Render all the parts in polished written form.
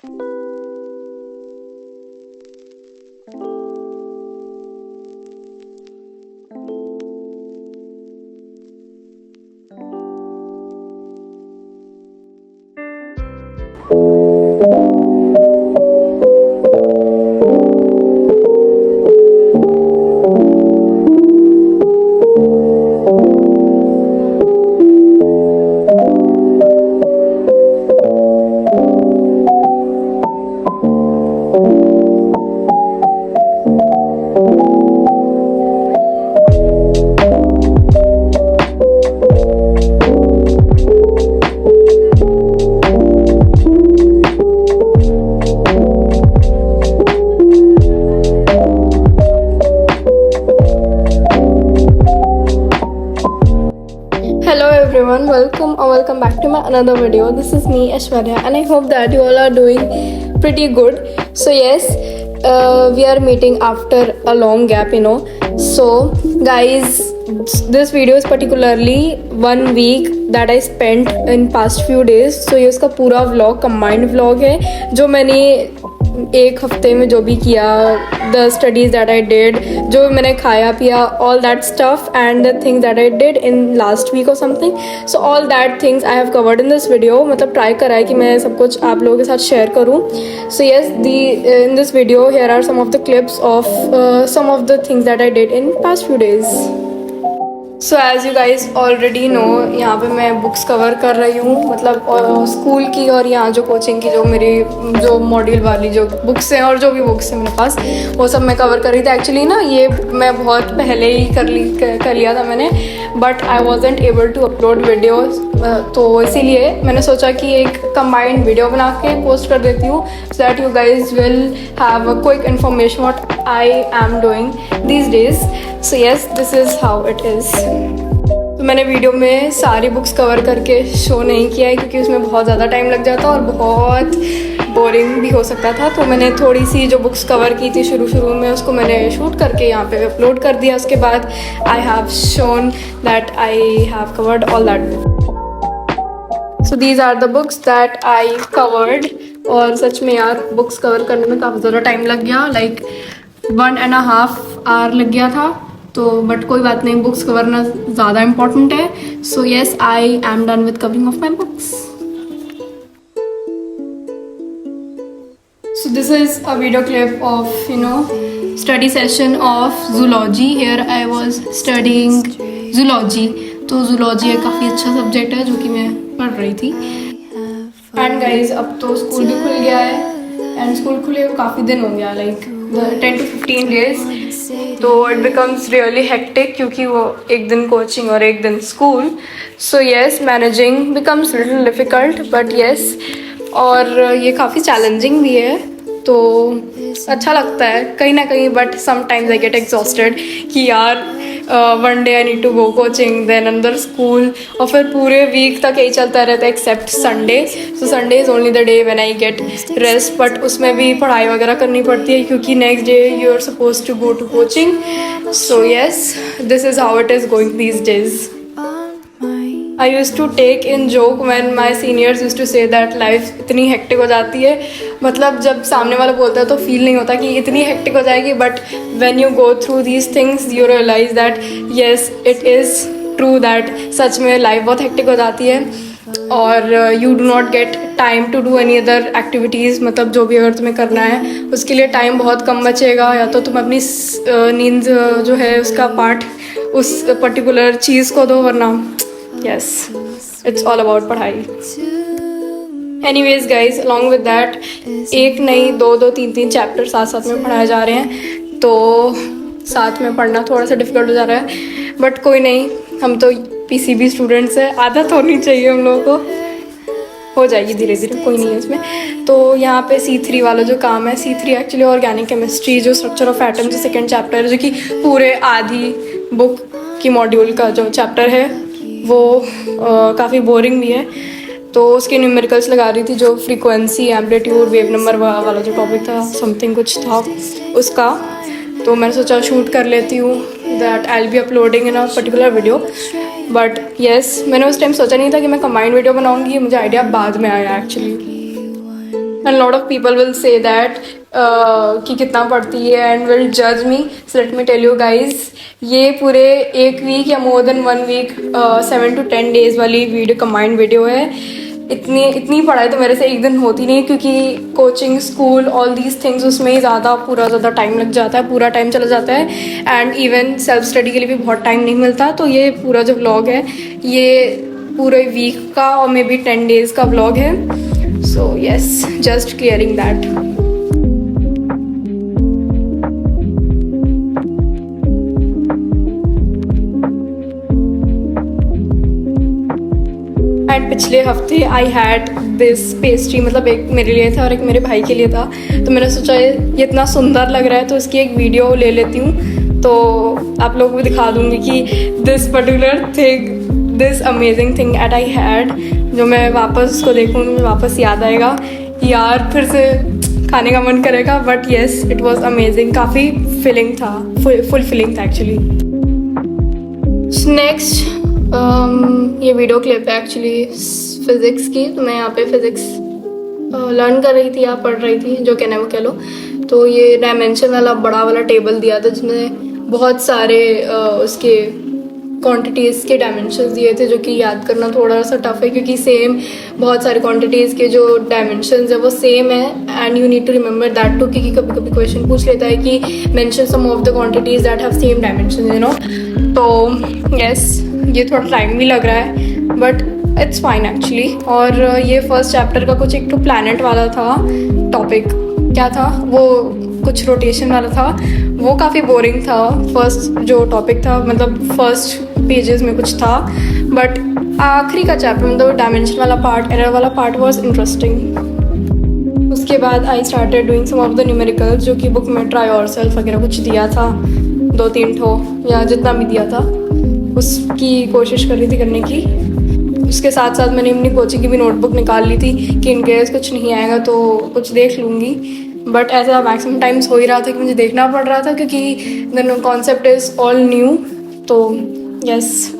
Hello everyone, welcome back to my another video. This is me Aishwarya and I hope that you all are doing pretty good. So yes, we are meeting after a long gap, So guys, this video is particularly 1 week that I spent in past few days. So ये उसका पूरा vlog, combined vlog है जो मैंने एक हफ्ते में जो भी किया, the studies that I did, जो मैंने खाया पिया, all that stuff and the things that I did in last week और something. So all that things I have covered in this video. मतलब ट्राई करा है कि मैं सब कुछ आप लोगों के साथ शेयर करूँ. So yes, in this video here are some of the clips of some of the things that I did in past few days. So as you guys already know, यहाँ पे मैं बुक्स कवर कर रही हूँ, मतलब school की और यहाँ जो कोचिंग की जो मॉड्यूल वाली जो बुक्स हैं और जो भी बुक्स हैं मेरे पास, वो सब मैं कवर कर रही थी. एक्चुअली ना ये मैं बहुत पहले ही कर लिया था मैंने, but I wasn't able to upload videos. तो इसीलिए मैंने सोचा कि एक कंबाइंड वीडियो बना के पोस्ट कर देती हूँ, so that you guys will have a quick information what I am doing these days. So yes, this is how it is. तो मैंने वीडियो में सारी बुक्स कवर करके शो नहीं किया है क्योंकि उसमें बहुत ज़्यादा टाइम लग जाता और बहुत बोरिंग भी हो सकता था. तो मैंने थोड़ी सी जो बुक्स कवर की थी शुरू में, उसको मैंने शूट करके यहाँ पे अपलोड कर दिया. उसके बाद I have shown that I have covered all that book. So these are the books that I covered. और सच में यार, बुक्स कवर करने में काफ़ी ज़्यादा टाइम लग गया, लाइक 1.5 आवर लग गया था. तो बट कोई बात नहीं, बुक्स कवर करना ज़्यादा इम्पॉर्टेंट है. So yes, I am done with covering of my books. So this is a video clip of study session of zoology. Here I was studying zoology. तो zoology एक काफ़ी अच्छा सब्जेक्ट है जो कि मैं पढ़ रही थी. एंड गाइज, अब तो स्कूल भी खुल गया है एंड स्कूल खुले काफ़ी दिन हो गया, लाइक 10 to 15 days. तो इट बिकम्स रियली हेक्टिक क्योंकि वो एक दिन कोचिंग और एक दिन school. So yes, managing becomes little difficult, but yes, और ये काफ़ी चैलेंजिंग भी है. तो अच्छा लगता है कहीं ना कहीं, but sometimes I get exhausted कि यार one day I need to go coaching, then अंदर स्कूल, और फिर पूरे वीक तक यही चलता रहता है except Sunday. So Sunday is only the day when I get rest, but उसमें भी पढ़ाई वगैरह करनी पड़ती है क्योंकि next day you are suppose to go to coaching. So yes, this is how it is going these days. I used to take in joke when my seniors used to say that life इतनी hectic हो जाती है. मतलब जब सामने वाला बोलता है तो फील नहीं होता कि इतनी हेक्टिक हो जाएगी, but when you go through these things you realize that yes, it is true that सच में लाइफ बहुत हेक्टिक हो जाती है और you do not get time to do any other activities. मतलब जो भी अगर तुम्हें करना है उसके लिए टाइम बहुत कम बचेगा, या तो तुम अपनी नींद जो है उसका पार्ट उस पर्टिकुलर चीज़ को दो, वरना yes, it's all about पढ़ाई. Anyways guys, along with that, एक नहीं दो 3 चैप्टर साथ में पढ़ाए जा रहे हैं, तो साथ में पढ़ना थोड़ा सा डिफ़िकल्ट हो जा रहा है, बट कोई नहीं, हम तो PCB स्टूडेंट्स हैं, आदत होनी चाहिए हम लोगों को, हो जाएगी धीरे धीरे, कोई नहीं है उसमें. तो यहाँ पे C3 वाला जो काम है, C3 एक्चुअली ऑर्गेनिक केमिस्ट्री, जो स्ट्रक्चर ऑफ एटम जो सेकेंड चैप्टर है, जो कि पूरे आधी बुक की मॉड्यूल का जो चैप्टर है वो काफ़ी बोरिंग भी है. तो उसके न्यूमेरिकल्स लगा रही थी, जो फ्रीक्वेंसी, एम्पलीट्यूड, वेव नंबर वाला जो टॉपिक था, समथिंग कुछ था उसका. तो मैंने सोचा शूट कर लेती हूँ, that I will be uploading in a particular video. But yes, मैंने उस टाइम सोचा नहीं था कि मैं कंबाइंड वीडियो बनाऊँगी, मुझे आइडिया बाद में आया actually. and a lot of people will say that कि कितना पढ़ती है and will judge me. So let me tell you guys, ये पूरे एक वीक या more than 1 week 7 to 10 days वाली वीडियो कंबाइंड वीडियो है. इतनी पढ़ाई तो मेरे से एक दिन होती नहीं, क्योंकि coaching, school, all these things उसमें ही ज़्यादा टाइम लग जाता है, पूरा टाइम चला जाता है. एंड इवन सेल्फ स्टडी के लिए भी बहुत टाइम नहीं मिलता. तो ये पूरा जो व्लॉग है ये पूरे वीक का और मे बी 10 days का व्लॉग है. So yes, just clearing that. And पिछले हफ्ते आई हैड दिस पेस्ट्री, मतलब एक मेरे लिए था और एक मेरे भाई के लिए था. तो मैंने सोचा ये इतना सुंदर लग रहा है तो इसकी एक वीडियो ले लेती हूँ, तो आप लोगों को दिखा दूँगी कि this particular thing, this amazing thing at I had, जो मैं वापस उसको देखूँगी, मुझे वापस याद आएगा यार, फिर से खाने का मन करेगा. But yes, it was amazing. काफ़ी फीलिंग था, फुल फीलिंग था एक्चुअली. नेक्स्ट ये वीडियो क्लिप है एक्चुअली फिज़िक्स की. तो मैं यहाँ पे फिज़िक्स लर्न कर रही थी या पढ़ रही थी, जो कहना है वो कह लो. तो ये डायमेंशन वाला बड़ा वाला टेबल दिया था जिसमें बहुत सारे उसके क्वांटिटीज़ के डायमेंशंस दिए थे, जो कि याद करना थोड़ा सा टफ है, क्योंकि सेम बहुत सारे क्वांटिटीज़ के जो डायमेंशंस है वो सेम है. And you need to remember that too, क्योंकि कभी कभी क्वेश्चन पूछ लेता है कि mention some of the quantities that have same dimension, you know. तो यस, ये थोड़ा टाइम भी लग रहा है बट इट्स फाइन एक्चुअली. और ये फर्स्ट चैप्टर का कुछ एक तो प्लैनेट वाला था टॉपिक, क्या था वो, कुछ रोटेशन वाला था. वो काफ़ी बोरिंग था फर्स्ट जो टॉपिक था, मतलब फर्स्ट पेजेस में कुछ था. बट आखिरी का चैप्टर, मतलब डायमेंशन वाला पार्ट, एरर वाला पार्ट वाज इंटरेस्टिंग. उसके बाद I started doing some of the numericals, जो कि बुक में ट्राई और सेल्फ वगैरह कुछ दिया था, 2-3 ठो या जितना भी दिया था उसकी कोशिश कर रही थी करने की. उसके साथ साथ मैंने अपनी कोचिंग की भी नोटबुक निकाल ली थी कि इन केस कुछ नहीं आएगा तो कुछ देख लूँगी. बट ऐसा मैक्सिमम टाइम्स हो ही रहा था कि मुझे देखना पड़ रहा था, क्योंकि the concept is all new. तो यस,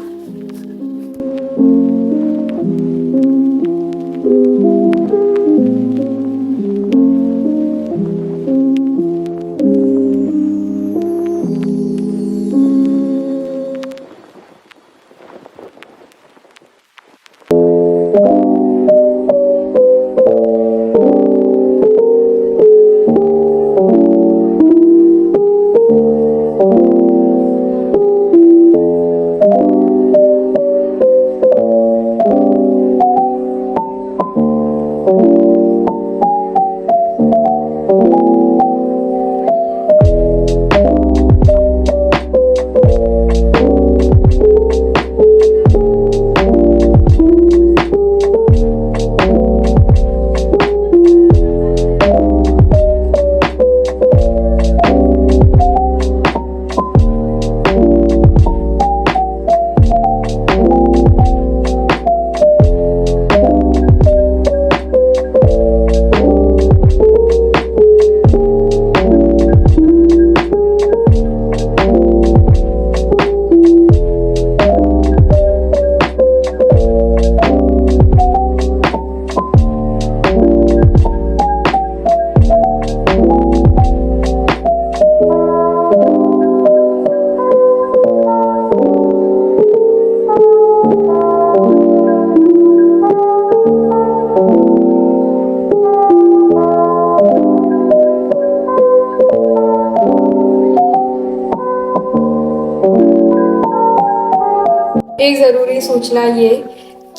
एक ज़रूरी सूचना ये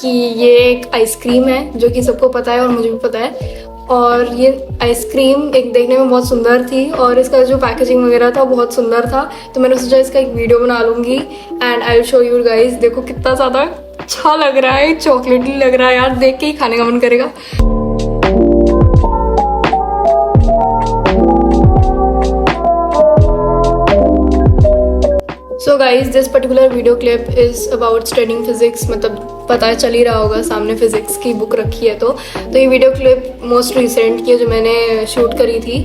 कि ये एक आइसक्रीम है, जो कि सबको पता है और मुझे भी पता है. और ये आइसक्रीम एक देखने में बहुत सुंदर थी और इसका जो पैकेजिंग वगैरह था बहुत सुंदर था. तो मैंने सोचा इसका एक वीडियो बना लूँगी and I will show you guys. देखो कितना ज़्यादा अच्छा लग रहा है, चॉकलेटी लग रहा है यार, देख के ही खाने का मन करेगा. So guys, this particular video clip is about studying physics. मतलब पता चल ही रहा होगा, सामने फिजिक्स की बुक रखी है. तो ये वीडियो क्लिप मोस्ट रिसेंट की है, जो मैंने शूट करी थी.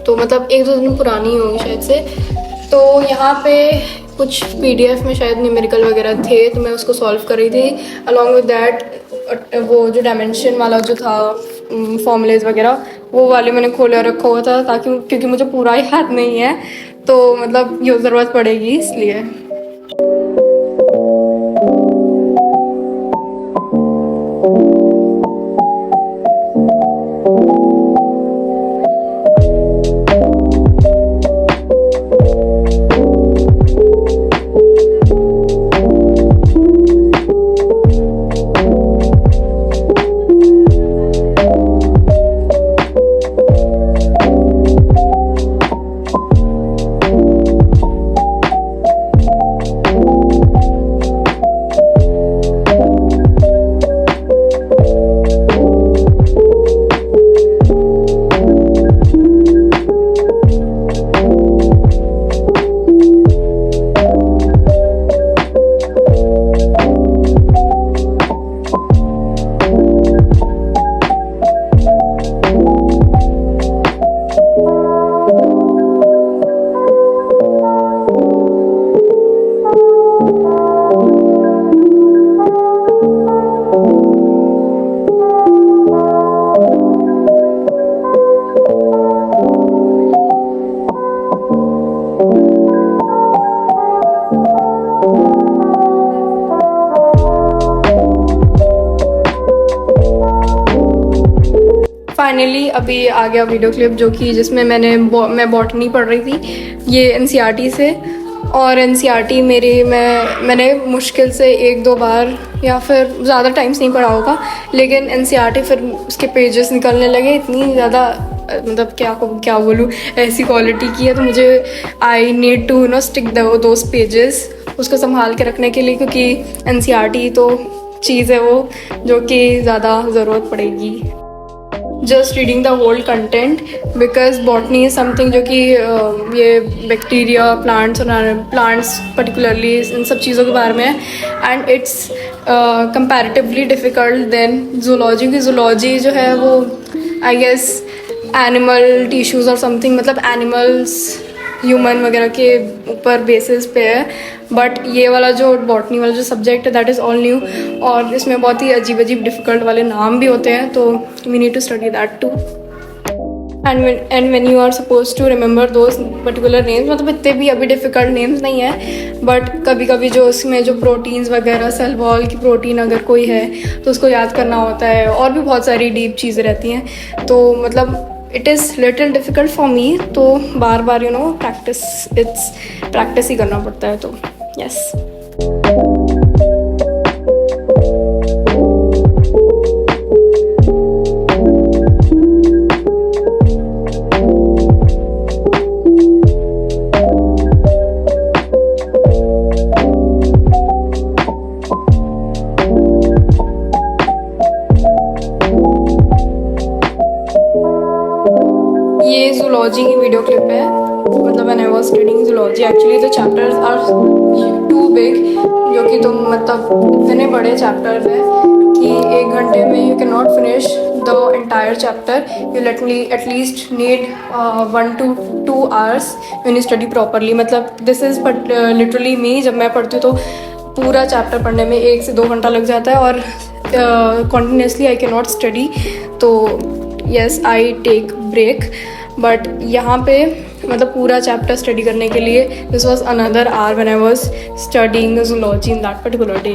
तो मतलब 1-2 दिन पुरानी ही होगी शायद से. तो यहाँ पे कुछ PDF में शायद न्यूमेरिकल वगैरह थे, तो मैं उसको सॉल्व कर रही थी. अलॉन्ग विद दैट वो जो डायमेंशन वाला जो था फॉर्मूलेज वगैरह, वो वाले मैंने खोले रखा हुआ था, ताकि क्योंकि मुझे पूरा याद नहीं है, तो मतलब ये ज़रूरत पड़ेगी इसलिए। फाइनली अभी आ गया वीडियो क्लिप, जो कि जिसमें मैं बॉटनी पढ़ रही थी ये एनसीईआरटी से। और एनसीईआरटी मैंने मुश्किल से 1-2 बार या फिर ज़्यादा टाइम्स नहीं पढ़ा होगा, लेकिन एनसीईआरटी फिर उसके पेजेस निकलने लगे इतनी ज़्यादा, मतलब क्या बोलूँ, ऐसी क्वालिटी की है, तो मुझे I need to stick those pages उसको संभाल के रखने के लिए, क्योंकि एनसीईआरटी तो चीज़ है वो जो कि ज़्यादा ज़रूरत पड़ेगी। Just reading the whole content, because botany is something जो कि ये बैक्टीरिया, प्लांट्स पर्टिकुलरली इन सब चीज़ों के बारे में है, and it's comparatively difficult then zoology. की जूलॉजी जो है वो आई गेस एनिमल टिश्यूज़ और समथिंग, मतलब एनिमल्स, ह्यूमन वगैरह के ऊपर बेसिस पे है, बट ये वाला जो बॉटनी वाला जो सब्जेक्ट है दैट इज़ ऑल न्यू, और इसमें बहुत ही अजीब डिफ़िकल्ट वाले नाम भी होते हैं, तो we need to study that too. And when you are suppose to remember those particular names, मतलब इतने भी अभी डिफ़िकल्ट नेम्स नहीं है, बट कभी कभी जो उसमें जो प्रोटीन्स वगैरह, सेल वॉल की प्रोटीन अगर कोई है तो उसको याद करना होता है, और भी बहुत सारी डीप चीज़ें रहती हैं, तो मतलब it is little difficult for me, तो बार बार प्रैक्टिस ही करना पड़ता है, तो यस। ये जूलॉजी की वीडियो क्लिप है, मतलब when I was studying zoology actually the chapters are too big, जो कि तुम मतलब इतने बड़े चैप्टर्स हैं कि 1 घंटे में you can not finish the entire chapter. You at least need 1 to 2 hours when you study properly. मतलब दिस इज़ बट लिटरली मी, जब मैं पढ़ती हूँ तो पूरा चैप्टर पढ़ने में 1 से 2 घंटा लग जाता है, और continuously I can not study, तो yes I take break. But यहाँ पे मतलब पूरा चैप्टर स्टडी करने के लिए this was another hour when I was studying zoology in that particular day.